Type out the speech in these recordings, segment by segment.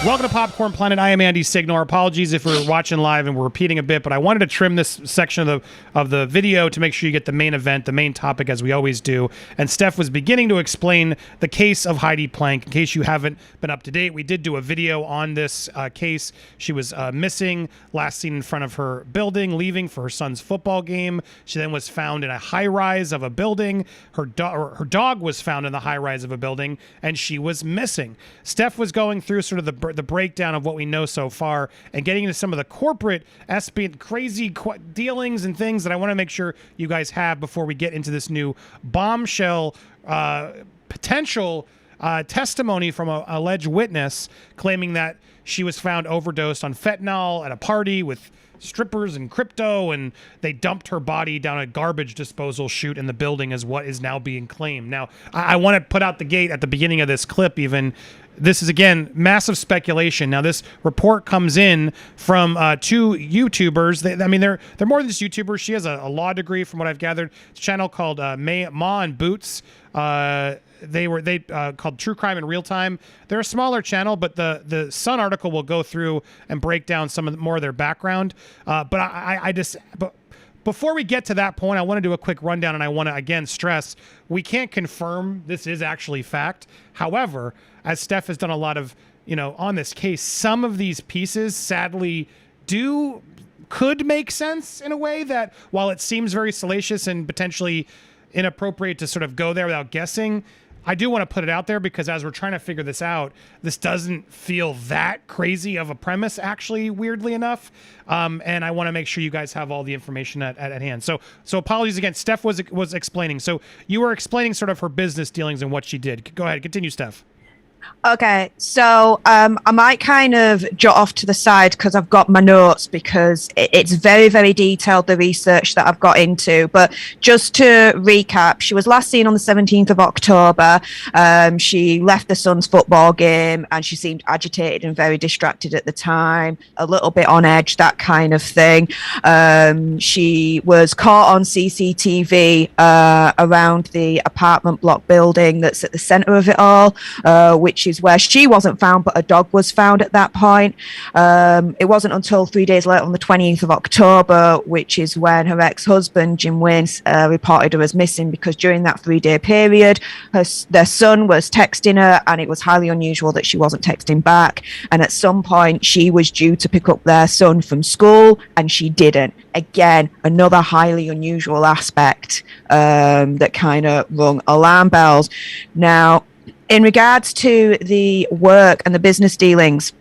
Welcome to Popcorn Planet. I am Andy Signor. Apologies if we're watching live and we're repeating a bit, but I wanted to trim this section of the video to make sure you get the main event, the main topic, as we always do. And Steph was beginning to explain the case of Heidi Planck. In case you haven't been up to date, we did do a video on this case. She was missing, last seen in front of her building, leaving for her son's football game. She then was found in a high-rise of a building. Her dog was found in the high-rise of a building, and she was missing. Steph was going through sort of the breakdown of what we know so far and getting into some of the corporate crazy dealings and things that I want to make sure you guys have before we get into this new bombshell potential testimony from an alleged witness claiming that she was found overdosed on fentanyl at a party with strippers and crypto, and they dumped her body down a garbage disposal chute in the building is what is now being claimed. Now, I want to put out the gate at the beginning of this clip even. This is, again, massive speculation. Now, this report comes in from two YouTubers. They're more than just YouTubers. She has a law degree, from what I've gathered. It's a channel called Ma and Boots. They called True Crime in Real Time. They're a smaller channel, but the Sun article will go through and break down some of more of their background. But before we get to that point, I want to do a quick rundown, and I want to again stress we can't confirm this is actually fact. However, as Steph has done a lot of on this case, some of these pieces sadly could make sense in a way that, while it seems very salacious and potentially inappropriate to sort of go there without guessing, I do want to put it out there because as we're trying to figure this out, this doesn't feel that crazy of a premise, actually, weirdly enough. And I want to make sure you guys have all the information at hand. So apologies again. Steph was explaining. So you were explaining sort of her business dealings and what she did. Go ahead. Continue, Steph. Okay, so I might kind of jot off to the side because I've got my notes because it's very, very detailed, the research that I've got into. But just to recap, she was last seen on the 17th of October. She left the son's football game and she seemed agitated and very distracted at the time, a little bit on edge, that kind of thing. She was caught on CCTV around the apartment block building that's at the center of it all, which is where she wasn't found, but a dog was found at that point. It wasn't until 3 days later, on the 20th of October, which is when her ex-husband, Jim Wayne, reported her as missing, because during that 3-day period, their son was texting her, and it was highly unusual that she wasn't texting back. And at some point, she was due to pick up their son from school, and she didn't. Again, another highly unusual aspect that kind of rung alarm bells. Now, in regards to the work and the business dealings,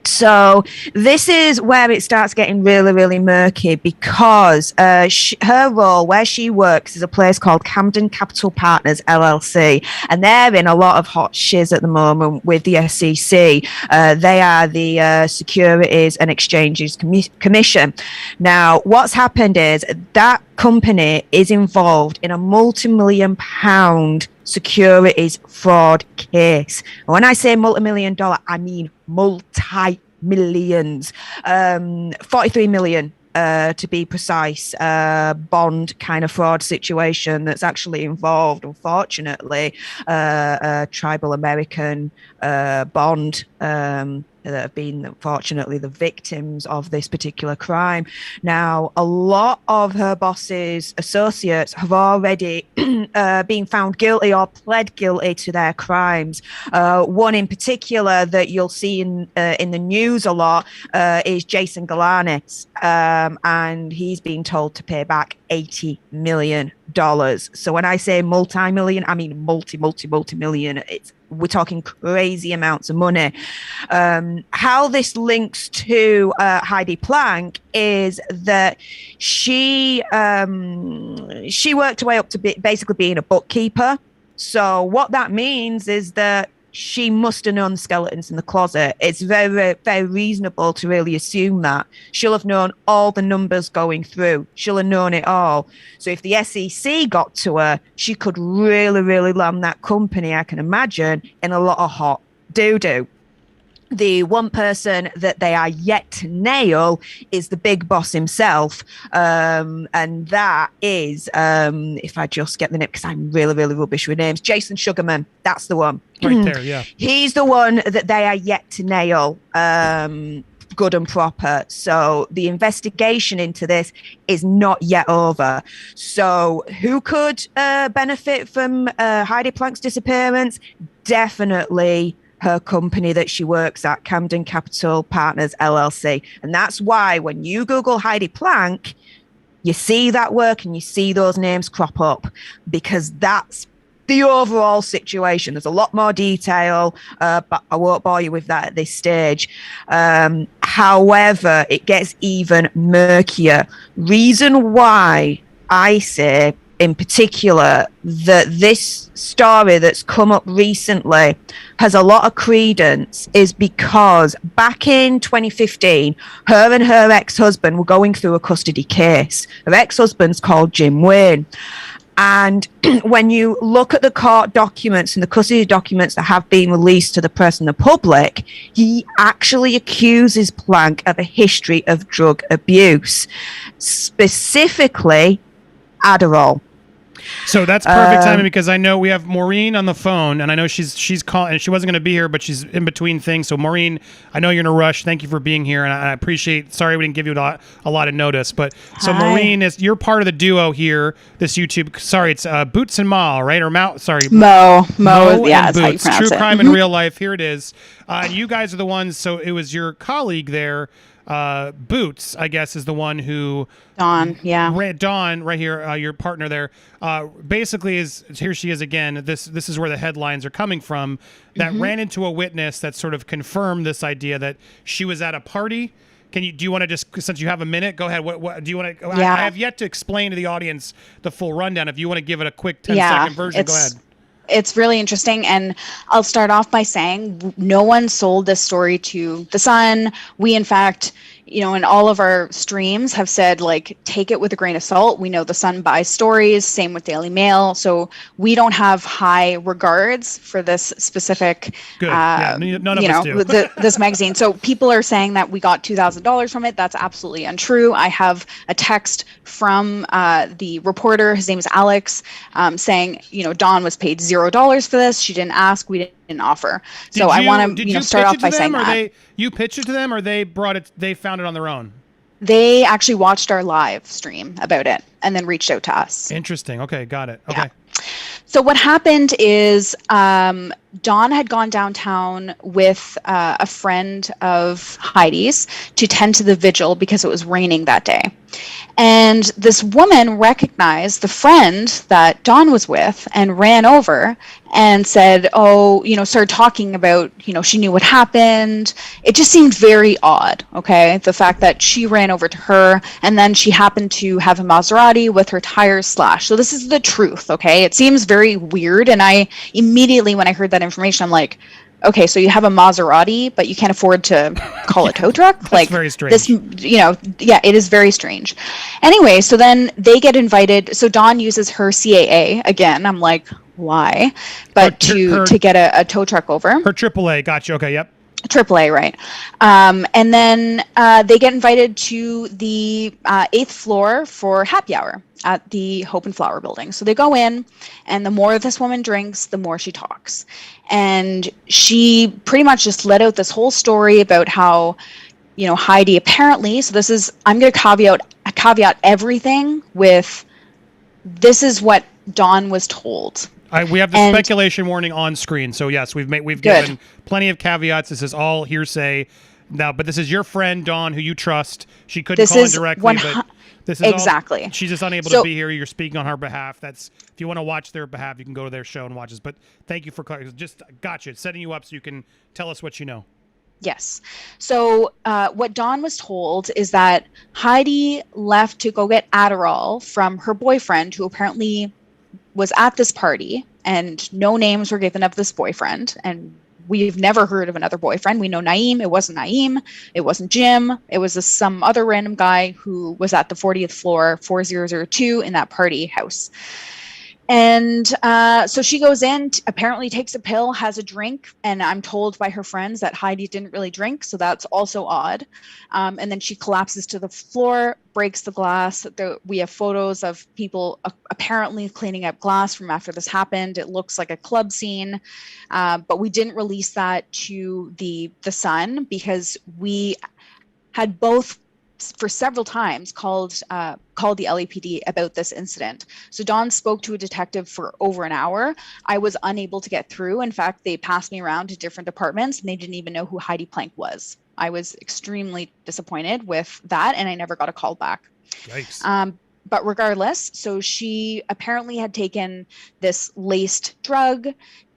so this is where it starts getting really, really murky, because her role where she works is a place called Camden Capital Partners LLC, and they're in a lot of hot shiz at the moment with the SEC. They are the Securities and Exchanges Commission. Now, what's happened is that company is involved in a multi-million-pound securities fraud case. When I say multi-million-dollar, I mean multi-millions. 43 million to be precise, bond kind of fraud situation that's actually involved, unfortunately, a tribal American bond that have been, unfortunately, the victims of this particular crime. Now, a lot of her boss's associates have already been found guilty or pled guilty to their crimes. One in particular that you'll see in the news a lot is Jason Galanis, and he's been told to pay back $80 million. So when I say multi-million, I mean multi-million. We're talking crazy amounts of money. How this links to Heidi Planck is that she worked her way up to basically being a bookkeeper. So what that means is that she must have known the skeletons in the closet. It's very, very reasonable to really assume that. She'll have known all the numbers going through. She'll have known it all. So if the SEC got to her, she could really, really land that company, I can imagine, in a lot of hot doo-doo. The one person that they are yet to nail is the big boss himself. And that is, if I just get the name, because I'm really, really rubbish with names, Jason Sugarman. That's the one. Right there, yeah. He's the one that they are yet to nail. Good and proper. So the investigation into this is not yet over. So who could benefit from Heidi Planck's disappearance? Definitely her company that she works at, Camden Capital Partners LLC. And that's why when you Google Heidi Planck, you see that work and you see those names crop up, because that's the overall situation. There's a lot more detail, but I won't bore you with that at this stage. However, it gets even murkier. Reason why I say in particular that this story that's come up recently has a lot of credence is because back in 2015, her and her ex-husband were going through a custody case. Her ex-husband's called Jim Wayne. And when you look at the court documents and the custody documents that have been released to the press and the public, he actually accuses Planck of a history of drug abuse, specifically Adderall. So that's perfect timing, because I know we have Maureen on the phone, and I know she's calling, and she wasn't going to be here, but she's in between things. So Maureen, I know you're in a rush. Thank you for being here, and I appreciate. Sorry we didn't give you a lot of notice, but so Maureen, you're part of the duo here. This YouTube, sorry, it's Boots and Mal, right? Or Mal? Sorry, Mo. Yeah, and that's how you Boots. pronounce True it. crime in real life. Here it is. And you guys are the ones. So it was your colleague there. Boots, I guess, is the one who Dawn, yeah. Dawn, right here, your partner there, basically is here. She is again. This is where the headlines are coming from. That ran into a witness that sort of confirmed this idea that she was at a party. Do you want to just, since you have a minute, go ahead. What do you want to? Yeah. I have yet to explain to the audience the full rundown. If you want to give it a quick 10-second version, go ahead. It's really interesting, and I'll start off by saying no one sold this story to the Sun. We, in fact, in all of our streams have said, like, take it with a grain of salt. We know the Sun buys stories, same with Daily Mail, so we don't have high regards for this specific, Good. None of us do. This magazine. So people are saying that we got $2,000 from it. That's absolutely untrue. I have a text from the reporter, his name is Alex, saying, Dawn was paid $0 for this. She didn't ask. We didn't offer. So I want to start off by saying that. You pitched it to them, or they brought it? They found it on their own. They actually watched our live stream about it and then reached out to us. Interesting. Okay, got it. Okay. Yeah. So what happened is Dawn had gone downtown with a friend of Heidi's to tend to the vigil because it was raining that day. And this woman recognized the friend that Dawn was with and ran over and said, started talking about, she knew what happened. It just seemed very odd, okay? The fact that she ran over to her and then she happened to have a Maserati with her tires slashed. So this is the truth, okay? It seems very weird. And I immediately, when I heard that information, I'm like, okay, so you have a Maserati, but you can't afford to call a tow truck? That's very strange. This, it is very strange. Anyway, so then they get invited. So Dawn uses her CAA again. I'm like, why? But to get a tow truck over. Her AAA, gotcha. Okay, yep. AAA, right. And then they get invited to the 8th floor for happy hour at the Hope and Flower building. So they go in, and the more this woman drinks, the more she talks. And she pretty much just let out this whole story about how, Heidi apparently, so this is, I'm going to caveat everything with, this is what Dawn was told. We have the speculation warning on screen. So yes, we've given plenty of caveats. This is all hearsay now, but this is your friend Dawn, who you trust. She couldn't call in directly, but this is exactly. She's just unable to be here. You're speaking on her behalf. If you want to watch their behalf, you can go to their show and watch this. But thank you for just gotcha. Setting you up so you can tell us what you know. Yes. So what Dawn was told is that Heidi left to go get Adderall from her boyfriend, who apparently was at this party, and no names were given of this boyfriend. And we've never heard of another boyfriend. We know Naeem. It wasn't Naeem. It wasn't Jim. It was some other random guy who was at the 40th floor, 4002 in that party house. And so she goes in, apparently takes a pill, has a drink, and I'm told by her friends that Heidi didn't really drink, so that's also odd. And then she collapses to the floor, breaks the glass. We have photos of people apparently cleaning up glass from after this happened. It looks like a club scene, but we didn't release that to the Sun because we had both for several times called the LAPD about this incident. So Dawn spoke to a detective for over an hour. I was unable to get through. In fact, they passed me around to different departments and they didn't even know who Heidi Planck was. I was extremely disappointed with that and I never got a call back. Yikes. But regardless, so she apparently had taken this laced drug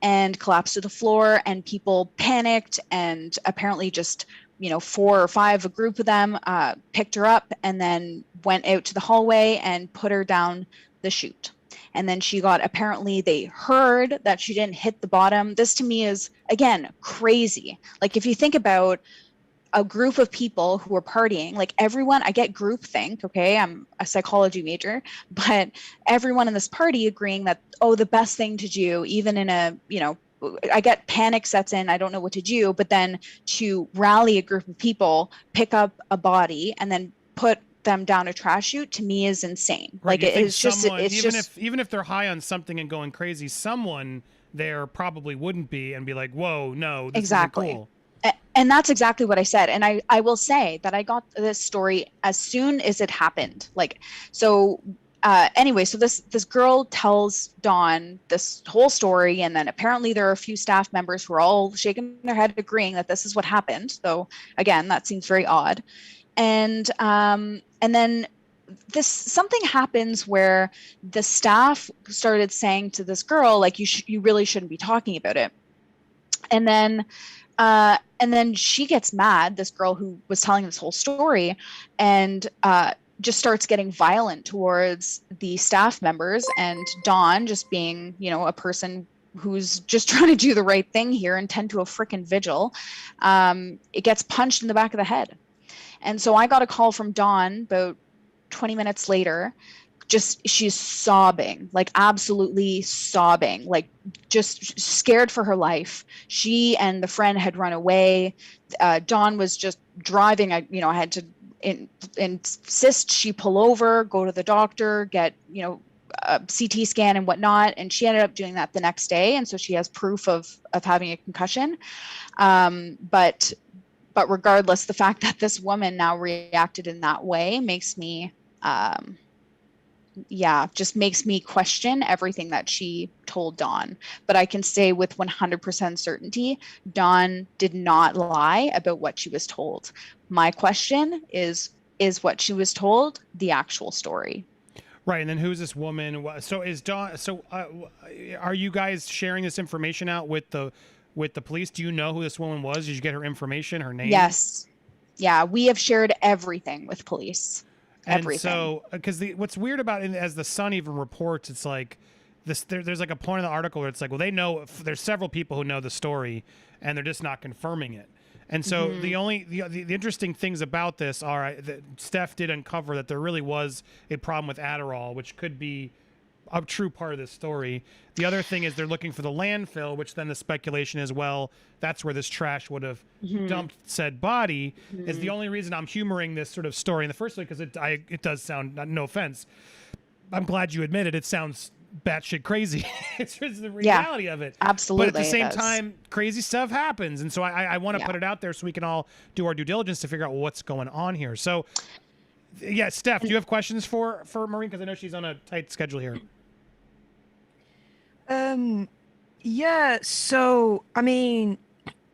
and collapsed to the floor and people panicked and apparently just 4 or 5, a group of them picked her up and then went out to the hallway and put her down the chute. And then apparently they heard that she didn't hit the bottom. This to me is, again, crazy. Like if you think about a group of people who are partying, like everyone, I get groupthink, okay? I'm a psychology major, but everyone in this party agreeing that, the best thing to do, even in a, I get panic sets in, I don't know what to do, but then to rally a group of people, pick up a body and then put them down a trash chute to me is insane. Right, Like it's just even if they're high on something and going crazy, someone there probably wouldn't be and be like, whoa, no, this exactly. isn't cool. And that's exactly what I said. And I will say that I got this story as soon as it happened. Anyway, so this girl tells Dawn this whole story, and then apparently there are a few staff members who are all shaking their head agreeing that this is what happened. So again, that seems very odd. And then something happens where the staff started saying to this girl, like, you really shouldn't be talking about it. And then she gets mad, this girl who was telling this whole story, and just starts getting violent towards the staff members, and Dawn, just being, a person who's just trying to do the right thing here and tend to a frickin' vigil, it gets punched in the back of the head. And so I got a call from Dawn about 20 minutes later. She's sobbing, like absolutely sobbing, like just scared for her life. She and the friend had run away. Dawn was just driving. I had to insist she pull over, go to the doctor, get, a CT scan and whatnot. And she ended up doing that the next day. And so she has proof of having a concussion. But regardless, the fact that this woman now reacted in that way makes me, just makes me question everything that she told Dawn. But I can say with 100% certainty, Dawn did not lie about what she was told. My question is what she was told the actual story? Right, and then who's this woman? So is Dawn? So are you guys sharing this information out with the police? Do you know who this woman was? Did you get her information, her name? Yes. Yeah, we have shared everything with police. And everything. So, because what's weird about it, as the Sun even reports, it's like this. There's like a point in the article where it's like, well, they know there's several people who know the story, and they're just not confirming it. And so the interesting things about this are that Steph did uncover that there really was a problem with Adderall, which could be a true part of this story. The other thing is they're looking for the landfill, which then the speculation is, well, that's where this trash would have dumped said body. Is the only reason I'm humoring this sort of story in the first place, because it does sound, no offense, I'm glad you admit it, it sounds batshit crazy. It's just the reality of it. Absolutely. But at the same time, crazy stuff happens. And so I want to put it out there so we can all do our due diligence to figure out what's going on here. So, yeah, Steph, do you have questions for Maureen? Because I know she's on a tight schedule here. Yeah, so I mean,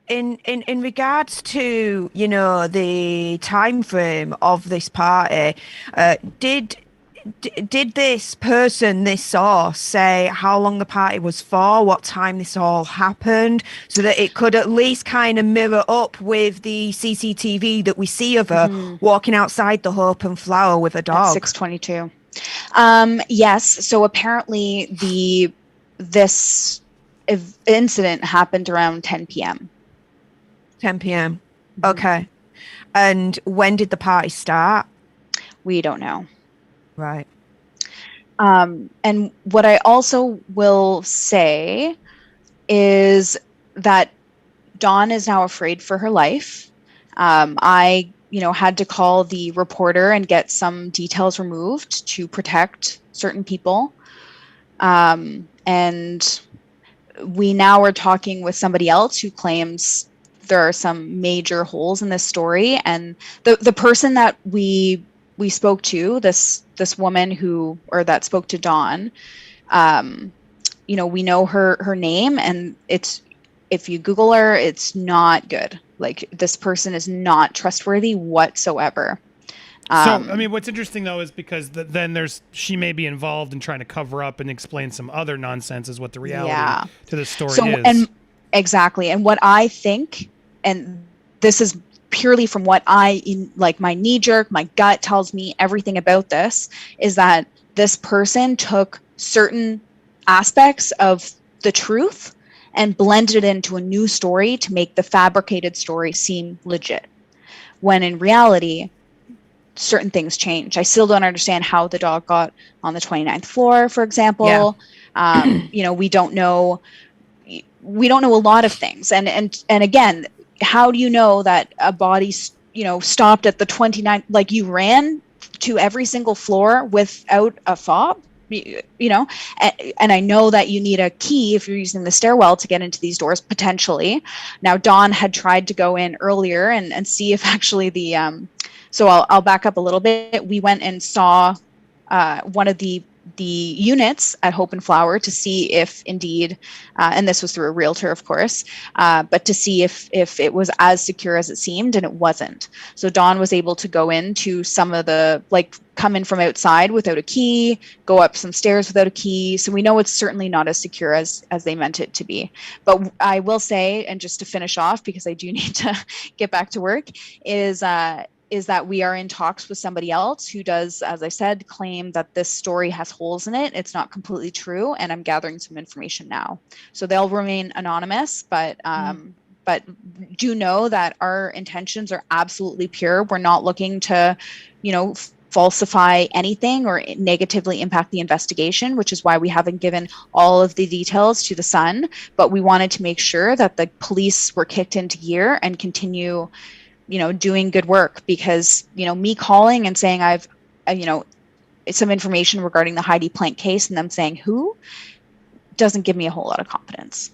in regards to, the time frame of this party, did this person, this source, say how long the party was for, what time this all happened, so that it could at least kind of mirror up with the CCTV that we see of her walking outside the Hope and Flower with a dog? At 6:22. Yes. So apparently this incident happened around 10 p.m. 10 p.m. Okay. And when did the party start? We don't know. Right. And what I also will say is that Dawn is now afraid for her life. I, had to call the reporter and get some details removed to protect certain people. And we now are talking with somebody else who claims there are some major holes in this story. And the person that we spoke to, this woman that spoke to Dawn, we know her name, and if you Google her, it's not good. Like, this person is not trustworthy whatsoever. So, I mean, what's interesting though is because then she may be involved in trying to cover up and explain some other nonsense is what the reality to the story is. And exactly. And what I think, and this is purely from what my knee jerk, my gut tells me everything about this, is that this person took certain aspects of the truth and blended it into a new story to make the fabricated story seem legit, when in reality certain things change. I still don't understand how the dog got on the 29th floor, for example. We don't know a lot of things, and again, how do you know that a body stopped at the 29th? Like, you ran to every single floor without a fob, and I know that you need a key if you're using the stairwell to get into these doors, potentially. Now, Dawn had tried to go in earlier and see if actually so I'll back up a little bit. We went and saw one of the units at Hope and Flower to see if indeed, and this was through a realtor, of course, but to see if it was as secure as it seemed, and it wasn't. So Dawn was able to go into some of come in from outside without a key, go up some stairs without a key. So we know it's certainly not as secure as they meant it to be. But I will say, and just to finish off, because I do need to get back to work, is that we are in talks with somebody else who does, as I said, claim that this story has holes in it. It's not completely true, and I'm gathering some information now. So they'll remain anonymous, but do know that our intentions are absolutely pure. We're not looking to, falsify anything or negatively impact the investigation, which is why we haven't given all of the details to the Sun. But we wanted to make sure that the police were kicked into gear and continue doing good work, because, me calling and saying I've, some information regarding the Heidi Planck case and them saying who, doesn't give me a whole lot of confidence.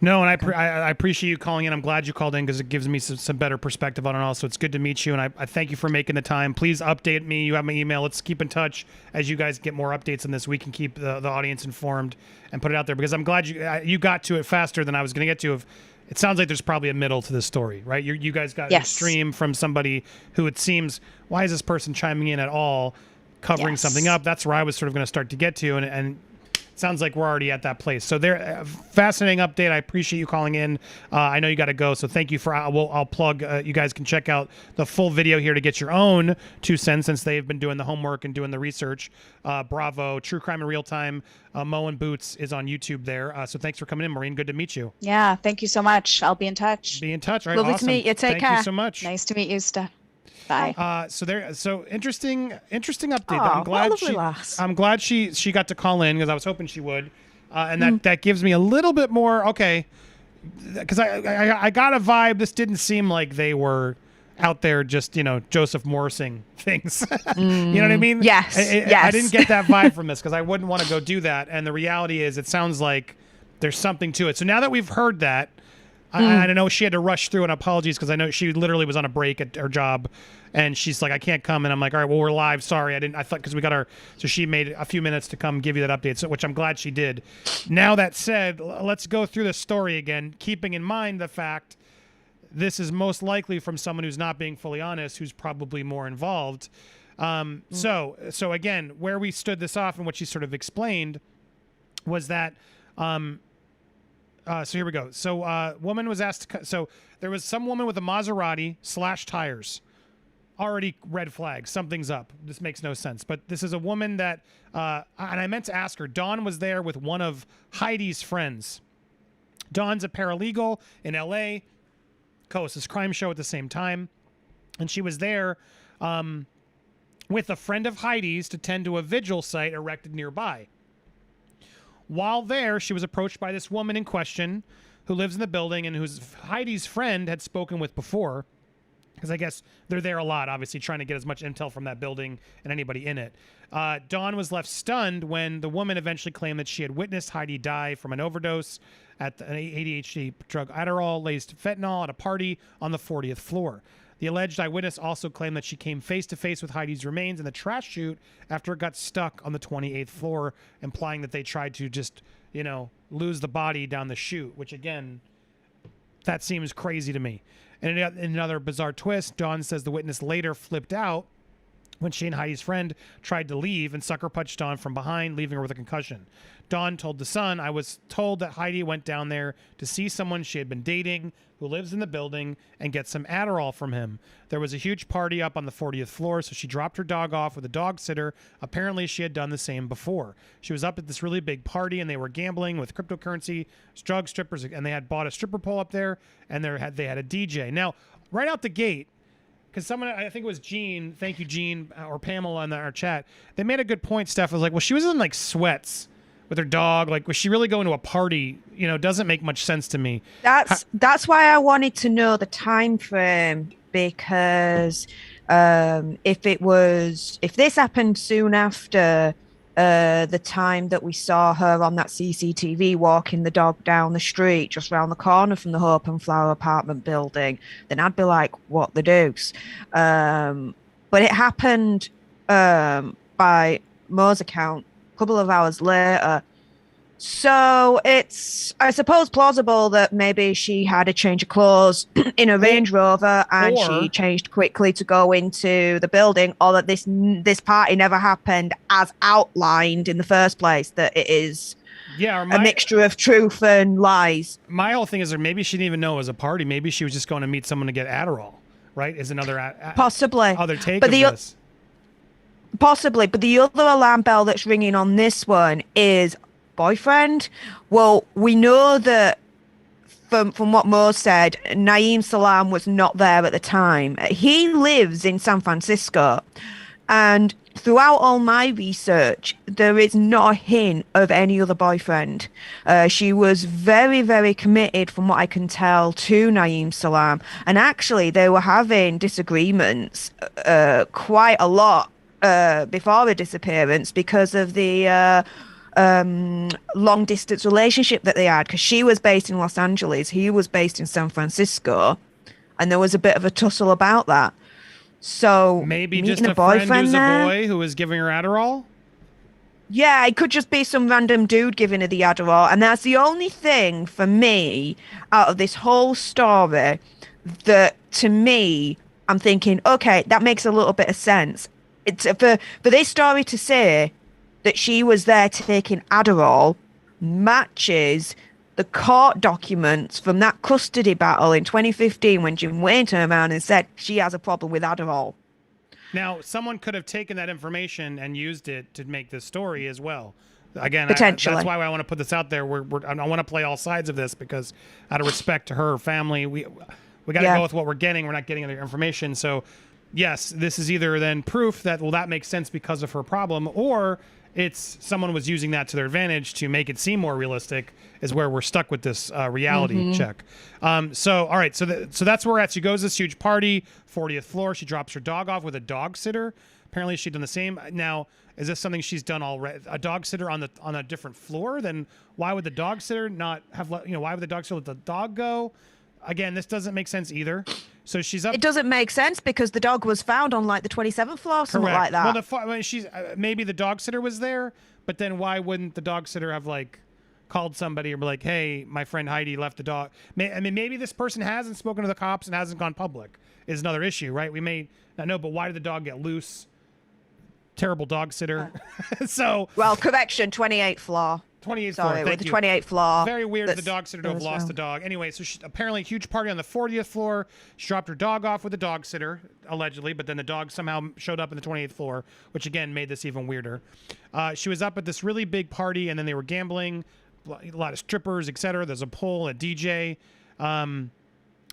No, and I appreciate you calling in. I'm glad you called in because it gives me some better perspective on it all. So it's good to meet you, and I thank you for making the time. Please update me. You have my email. Let's keep in touch as you guys get more updates on this. We can keep the audience informed and put it out there, because I'm glad you got to it faster than I was going to get to. It sounds like there's probably a middle to this story, right? You guys got an extreme from somebody who it seems, why is this person chiming in at all, covering something up? That's where I was sort of going to start to get to, and it sounds like we're already at that place. So fascinating update. I appreciate you calling in. I know you got to go, so thank you for. I'll plug. You guys can check out the full video here to get your own 2 cents, since they've been doing the homework and doing the research. Bravo, True Crime in Real Time. Mo and Boots is on YouTube there. So thanks for coming in, Maureen. Good to meet you. Yeah, thank you so much. I'll be in touch. Be in touch. All right, Lovely awesome. to meet you. Take care. Thank you so much. Nice to meet you, Steph. Bye. So interesting update. Oh, I'm glad she got to call in, because I was hoping she would, and that gives me a little bit more because I got a vibe. This didn't seem like they were out there just Joseph Morrising things. You know what I mean? Yes. I didn't get that vibe from this, because I wouldn't want to go do that. And the reality is, it sounds like there's something to it. So now that we've heard that, I know she had to rush through, and apologies, because I know she literally was on a break at her job, and she's like, I can't come. And I'm like, all right, well, we're live. Sorry. I thought, because we got so she made a few minutes to come give you that update, which I'm glad she did. Now that said, let's go through the story again, keeping in mind the fact this is most likely from someone who's not being fully honest, who's probably more involved. So again, where we stood this off and what she sort of explained was that, so here we go. So woman was asked so there was some woman with a Maserati / tires. Already red flag. Something's up. This makes no sense. But this is a woman that, and I meant to ask her, Dawn was there with one of Heidi's friends. Dawn's a paralegal in LA, co-hosts this crime show at the same time. And she was there with a friend of Heidi's to tend to a vigil site erected nearby. While there, she was approached by this woman in question who lives in the building and who's Heidi's friend had spoken with before. Because I guess they're there a lot, obviously, trying to get as much intel from that building and anybody in it. Dawn was left stunned when the woman eventually claimed that she had witnessed Heidi die from an overdose at an ADHD drug Adderall laced fentanyl at a party on the 40th floor. The alleged eyewitness also claimed that she came face to face with Heidi's remains in the trash chute after it got stuck on the 28th floor, implying that they tried to just, lose the body down the chute, which again, that seems crazy to me. And in another bizarre twist, Dawn says the witness later flipped out when she and Heidi's friend tried to leave and sucker punched Dawn from behind, leaving her with a concussion. Dawn told The Sun, "I was told that Heidi went down there to see someone she had been dating who lives in the building and get some Adderall from him. There was a huge party up on the 40th floor, so she dropped her dog off with a dog sitter. Apparently, she had done the same before. She was up at this really big party, and they were gambling with cryptocurrency, drug strippers, and they had bought a stripper pole up there, and they had a DJ." Now, right out the gate, because someone, I think it was Gene, thank you, Gene, or Pamela in our chat, they made a good point. Steph was like, well, she was in like sweats with her dog. Like, was she really going to a party? Doesn't make much sense to me. That's why I wanted to know the time frame, because if this happened soon after the time that we saw her on that CCTV walking the dog down the street just round the corner from the Hope and Flower apartment building, then I'd be like, what the deuce? But it happened by Mo's account a couple of hours later. So it's, I suppose, plausible that maybe she had a change of clothes in a Range Rover and she changed quickly to go into the building, or that this party never happened as outlined in the first place, that it is a mixture of truth and lies. My whole thing is that maybe she didn't even know it was a party. Maybe she was just going to meet someone to get Adderall, right? Is another possibly other take of this. Possibly, but the other alarm bell that's ringing on this one is boyfriend. Well, we know that from what Mo said, Naeem Salam was not there at the time. He lives in San Francisco, and throughout all my research, there is not a hint of any other boyfriend. She was very, very committed, from what I can tell, to Naeem Salam, and actually they were having disagreements quite a lot before her disappearance because of the long distance relationship that they had, because she was based in Los Angeles, he was based in San Francisco, and there was a bit of a tussle about that. So maybe just a friend who's a boy who was giving her Adderall. Yeah, it could just be some random dude giving her the Adderall, and that's the only thing for me out of this whole story that, to me, I'm thinking, okay, that makes a little bit of sense. It's for this story to say that she was there taking Adderall matches the court documents from that custody battle in 2015 when Jim Wayne turned around and said she has a problem with Adderall. Now, someone could have taken that information and used it to make this story as well. Again, potentially. That's why I want to put this out there. I want to play all sides of this, because out of respect to her family, we got to go with what we're getting. We're not getting other information. So, yes, this is either then proof that, that makes sense because of her problem, or it's someone was using that to their advantage to make it seem more realistic, is where we're stuck with this reality check. So, all right. So that's where we're at. She goes to this huge party, 40th floor. She drops her dog off with a dog sitter. Apparently she'd done the same. Now, is this something she's done already? A dog sitter on a different floor? Then why would the dog sitter not have, why would the dog sitter let the dog go? Again, this doesn't make sense either. So she's up. It doesn't make sense because the dog was found on like the 27th floor, something like that. Well, she's maybe the dog sitter was there, but then why wouldn't the dog sitter have called somebody or be like, "Hey, my friend Heidi left the dog." Maybe this person hasn't spoken to the cops and hasn't gone public. Is another issue, right? We may not know, but why did the dog get loose? Terrible dog sitter. Well, correction, 28th floor. 28th floor. Sorry, with the 28th floor. Very weird for the dog sitter to have lost the dog. Anyway, so apparently a huge party on the 40th floor. She dropped her dog off with the dog sitter, allegedly, but then the dog somehow showed up in the 28th floor, which again made this even weirder. She was up at this really big party, and then they were gambling, a lot of strippers, etc. There's a pole, a DJ.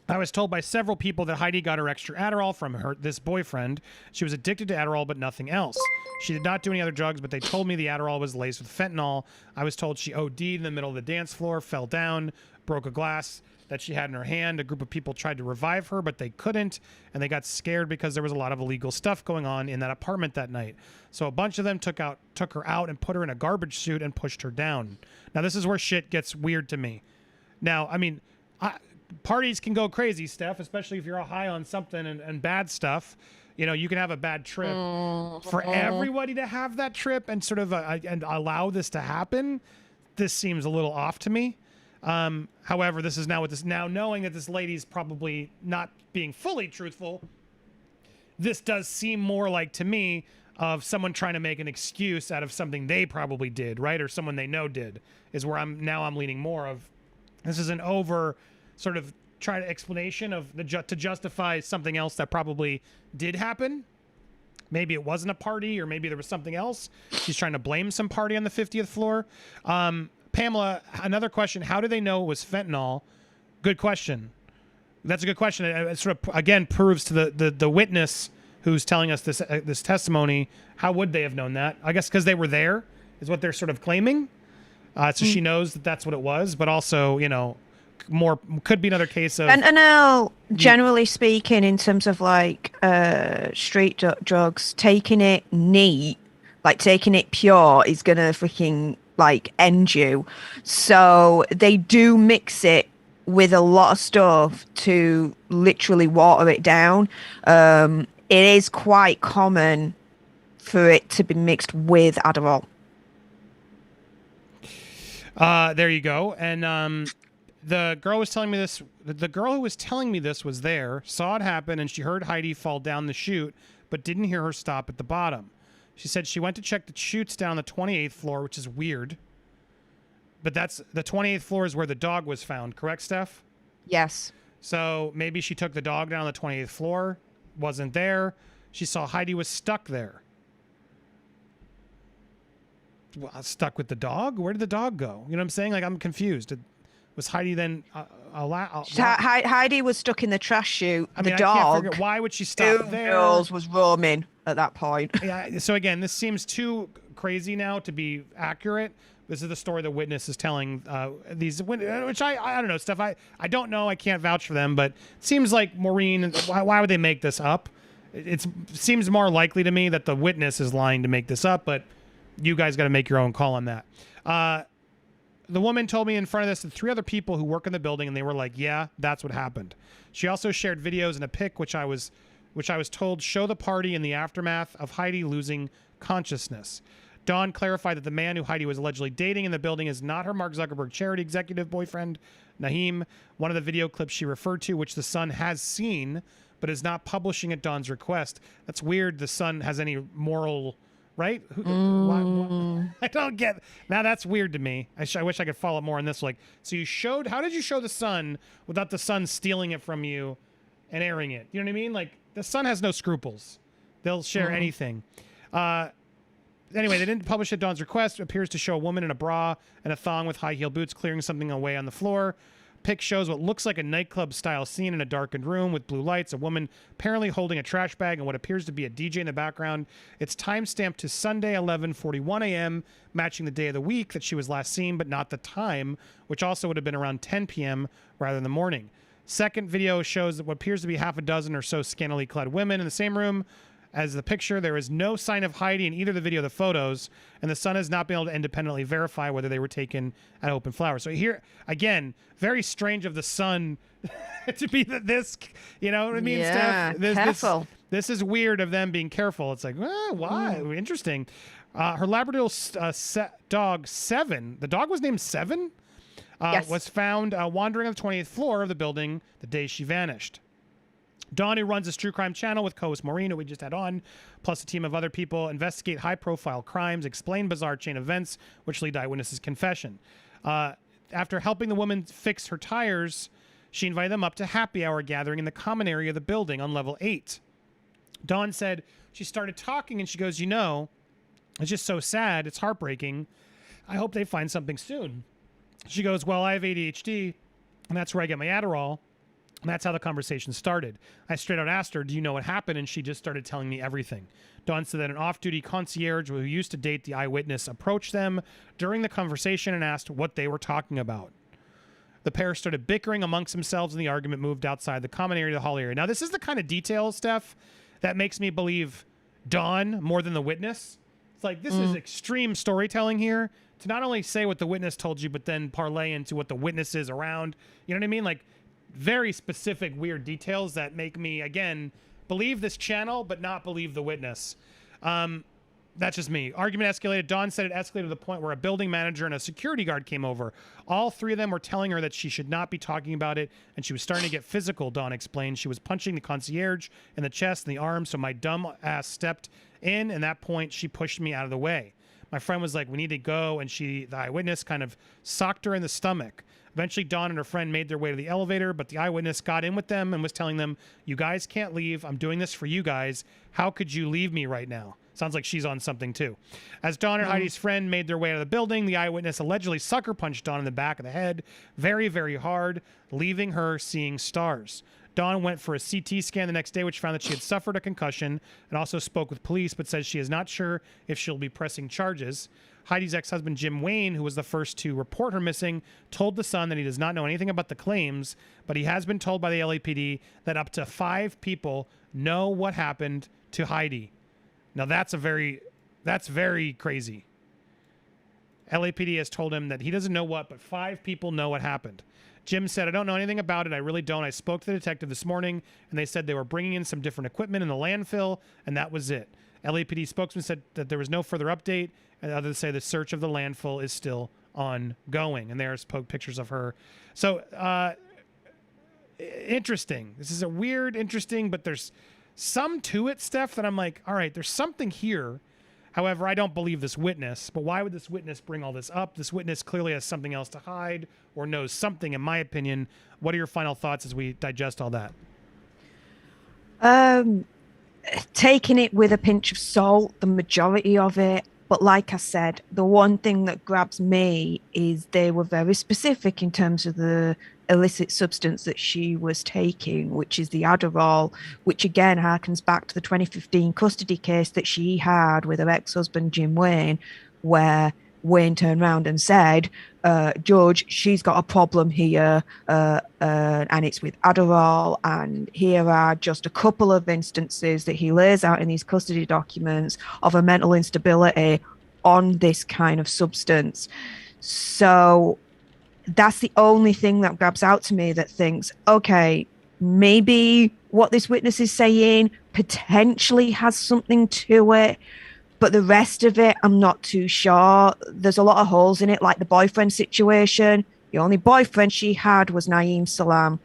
I was told by several people that Heidi got her extra Adderall from this boyfriend. She was addicted to Adderall, but nothing else. She did not do any other drugs, but they told me the Adderall was laced with fentanyl. I was told she OD'd in the middle of the dance floor, fell down, broke a glass that she had in her hand. A group of people tried to revive her, but they couldn't, and they got scared because there was a lot of illegal stuff going on in that apartment that night. So a bunch of them took her out and put her in a garbage chute and pushed her down. Now, this is where shit gets weird to me. Now, I mean, parties can go crazy, Steph, especially if you're all high on something and bad stuff. You know, you can have a bad trip. For everybody to have that trip and sort of and allow this to happen, this seems a little off to me. However, this is now knowing that this lady's probably not being fully truthful, this does seem more like, to me, of someone trying to make an excuse out of something they probably did, right? Or someone they know did, is where I'm leaning more of. This is an over sort of try to explanation of to justify something else that probably did happen. Maybe it wasn't a party, or maybe there was something else. She's trying to blame some party on the 50th floor. Pamela, another question. How do they know it was fentanyl? Good question. That's a good question. It sort of, again, proves to the witness who's telling us this testimony. How would they have known that? I guess because they were there is what they're sort of claiming. So she knows that that's what it was, but also, you know, more could be another case of. And now, generally speaking, in terms of like street drugs, taking it neat, like taking it pure, is gonna freaking like end you. So they do mix it with a lot of stuff to literally water it down. It is quite common for it to be mixed with Adderall. There you go. And the girl was telling me this. The girl who was telling me this was there, saw it happen, and she heard Heidi fall down the chute, but didn't hear her stop at the bottom. She said she went to check the chutes down the 28th floor, which is weird. But that's the 28th floor is where the dog was found, correct, Steph? Yes. So maybe she took the dog down the 28th floor, wasn't there. She saw Heidi was stuck there. Well, stuck with the dog? Where did the dog go? You know what I'm saying? Like, I'm confused. Was Heidi then Heidi was stuck in the trash chute. I mean, the dog, I can't figure, why would she stop there? Was roaming at that point. Yeah. So again, this seems too crazy now to be accurate. This is the story the witness is telling these, which I don't know, Steph. I don't know. I can't vouch for them, but it seems like Maureen. Why would they make this up? It seems more likely to me that the witness is lying to make this up, but you guys got to make your own call on that. The woman told me in front of this that 3 other people who work in the building, and they were like, yeah, that's what happened. She also shared videos and a pic, which I was told show the party in the aftermath of Heidi losing consciousness. Dawn clarified that the man who Heidi was allegedly dating in the building is not her Mark Zuckerberg charity executive boyfriend, Naheem. One of the video clips she referred to, which the Sun has seen, but is not publishing at Dawn's request. That's weird. The Sun has any moral... Right? Why? I don't get. Now that's weird to me. I wish I could follow more on this. Like, so you showed. How did you show the Sun without the Sun stealing it from you and airing it? You know what I mean? Like, the Sun has no scruples. They'll share anything. Anyway, they didn't publish at Dawn's request. It appears to show a woman in a bra and a thong with high heel boots clearing something away on the floor. Pic shows what looks like a nightclub style scene in a darkened room with blue lights, a woman apparently holding a trash bag and what appears to be a DJ in the background. It's time-stamped to Sunday 11:41 a.m., matching the day of the week that she was last seen, but not the time, which also would have been around 10 p.m. rather than the morning. Second video shows that what appears to be half a dozen or so scantily clad women in the same room as the picture. There is no sign of Heidi in either the video or the photos, and the Sun has not been able to independently verify whether they were taken at Open Flower. So here, again, very strange of the Sun to be this, you know what I mean, yeah, Steph? Careful. This is weird of them being careful. It's like, why? Interesting. Her Labradoodle dog, Seven, the dog was named Seven, yes. was found wandering on the 28th floor of the building the day she vanished. Downey runs this true crime channel with co-host Maureen, who we just had on, plus a team of other people, investigate high-profile crimes, explain bizarre chain events, which lead to eyewitnesses' confession. After helping the woman fix her tires, she invited them up to happy hour gathering in the common area of the building on level 8. Dawn said she started talking, and she goes, you know, it's just so sad. It's heartbreaking. I hope they find something soon. She goes, well, I have ADHD, and that's where I get my Adderall. And that's how the conversation started. I straight out asked her, do you know what happened? And she just started telling me everything. Dawn said that an off-duty concierge who used to date the eyewitness approached them during the conversation and asked what they were talking about. The pair started bickering amongst themselves and the argument moved outside the common area to the hall area. Now, this is the kind of detail, Steph, that makes me believe Dawn more than the witness. It's like, this is extreme storytelling here to not only say what the witness told you, but then parlay into what the witness is around. You know what I mean? Like, very specific, weird details that make me, again, believe this channel, but not believe the witness. That's just me. Argument escalated. Dawn said it escalated to the point where a building manager and a security guard came over. All three of them were telling her that she should not be talking about it, and she was starting to get physical, Dawn explained. She was punching the concierge in the chest and the arm, so my dumb ass stepped in, and at that point, she pushed me out of the way. My friend was like, we need to go, and the eyewitness kind of socked her in the stomach. Eventually, Dawn and her friend made their way to the elevator, but the eyewitness got in with them and was telling them, you guys can't leave. I'm doing this for you guys. How could you leave me right now? Sounds like she's on something, too. As Dawn and Heidi's friend made their way out of the building, the eyewitness allegedly sucker punched Dawn in the back of the head very, very hard, leaving her seeing stars. Dawn went for a CT scan the next day, which found that she had suffered a concussion and also spoke with police, but says she is not sure if she'll be pressing charges. Heidi's ex-husband, Jim Wayne, who was the first to report her missing, told The Sun that he does not know anything about the claims, but he has been told by the LAPD that up to 5 people know what happened to Heidi. Now, that's very crazy. LAPD has told him that he doesn't know what, but 5 people know what happened. Jim said, I don't know anything about it. I really don't. I spoke to the detective this morning, and they said they were bringing in some different equipment in the landfill, and that was it. LAPD spokesman said that there was no further update, other than say the search of the landfill is still ongoing. And there's pictures of her. So, interesting. This is a weird, interesting, but there's some to it, Steph, that I'm like, all right, there's something here. However, I don't believe this witness. But why would this witness bring all this up? This witness clearly has something else to hide or knows something, in my opinion. What are your final thoughts as we digest all that? Taking it with a pinch of salt, the majority of it. But like I said, the one thing that grabs me is they were very specific in terms of the illicit substance that she was taking, which is the Adderall, which again harkens back to the 2015 custody case that she had with her ex-husband, Jim Wayne, where Wayne turned around and said, George, she's got a problem here, and it's with Adderall. And here are just a couple of instances that he lays out in these custody documents of a mental instability on this kind of substance. So that's the only thing that grabs out to me that thinks, okay, maybe what this witness is saying potentially has something to it. But the rest of it, I'm not too sure. There's a lot of holes in it, like the boyfriend situation. The only boyfriend she had was Naeem Salam.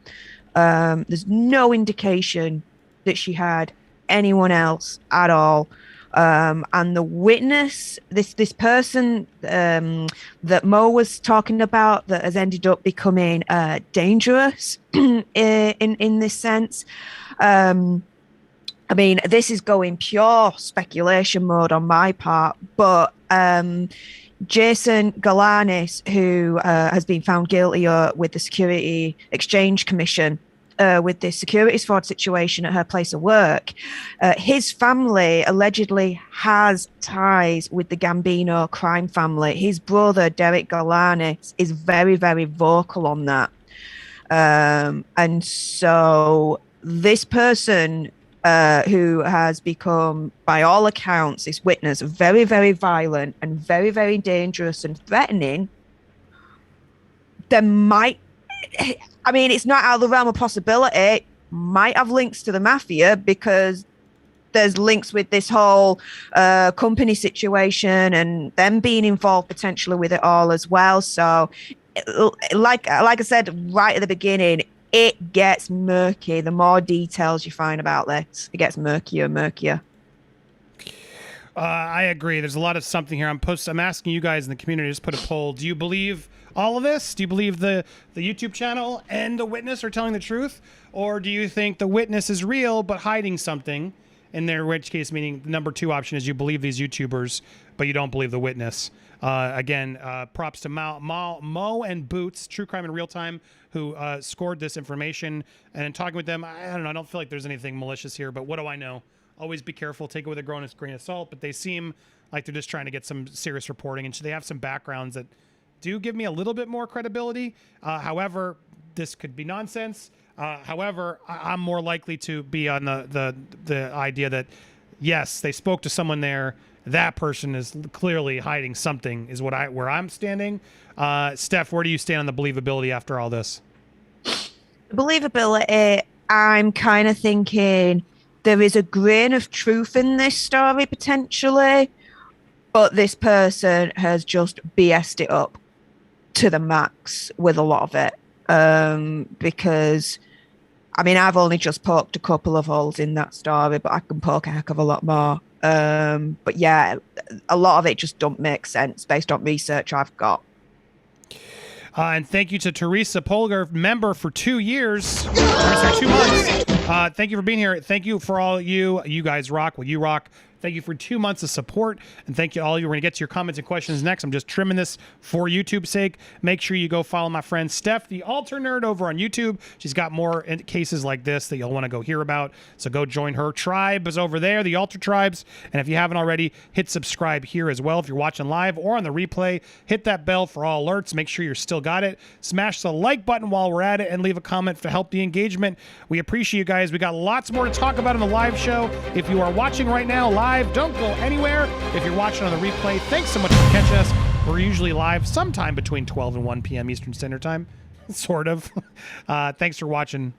There's no indication that she had anyone else at all. And the witness, this person that Mo was talking about that has ended up becoming dangerous in this sense. I mean, this is going pure speculation mode on my part, but Jason Galanis, who has been found guilty with the Security Exchange Commission with this securities fraud situation at her place of work, his family allegedly has ties with the Gambino crime family. His brother, Derek Galanis, is very, very vocal on that. And so this person who has become, by all accounts, this witness, very, very violent and very, very dangerous and threatening, there might, I mean, it's not out of the realm of possibility, might have links to the mafia, because there's links with this whole company situation and them being involved potentially with it all as well. So like I said right at the beginning, it gets murky. The more details you find about this, it gets murkier and murkier. I agree. There's a lot of something here. I'm asking you guys in the community to just put a poll. Do you believe all of this? Do you believe the YouTube channel and the witness are telling the truth? Or do you think the witness is real but hiding something? In which case, meaning the number 2 option is you believe these YouTubers, but you don't believe the witness. Again, props to Mo and Boots, True Crime in Real Time, who scored this information. And in talking with them, I don't know, I don't feel like there's anything malicious here, but what do I know? Always be careful, take it with a grain of salt, but they seem like they're just trying to get some serious reporting, and so they have some backgrounds that do give me a little bit more credibility. However, this could be nonsense. However, I'm more likely to be on the idea that, yes, they spoke to someone there. That person is clearly hiding something, is where I'm standing. Steph, where do you stand on the believability after all this? Believability, I'm kind of thinking there is a grain of truth in this story potentially, but this person has just BS'd it up to the max with a lot of it. Because, I mean, I've only just poked a couple of holes in that story, but I can poke a heck of a lot more. But yeah, a lot of it just don't make sense based on research I've got. And thank you to Teresa Polgar, member for 2 years. Sorry, 2 months. Thank you for being here. Thank you for all you. You guys rock. Well, you rock. Thank you for 2 months of support. And thank you all. We're going to get to your comments and questions next. I'm just trimming this for YouTube's sake. Make sure you go follow my friend Steph, the Alter Nerd, over on YouTube. She's got more cases like this that you'll want to go hear about. So go join her tribe is over there, the Alter Tribes. And if you haven't already, hit subscribe here as well. If you're watching live or on the replay, hit that bell for all alerts. Make sure you're still got it. Smash the like button while we're at it and leave a comment to help the engagement. We appreciate you guys. We got lots more to talk about on the live show. If you are watching right now live, don't go anywhere. If you're watching on the replay, thanks so much for catching us. We're usually live sometime between 12 and 1 p.m. Eastern Standard Time. Sort of. Thanks for watching.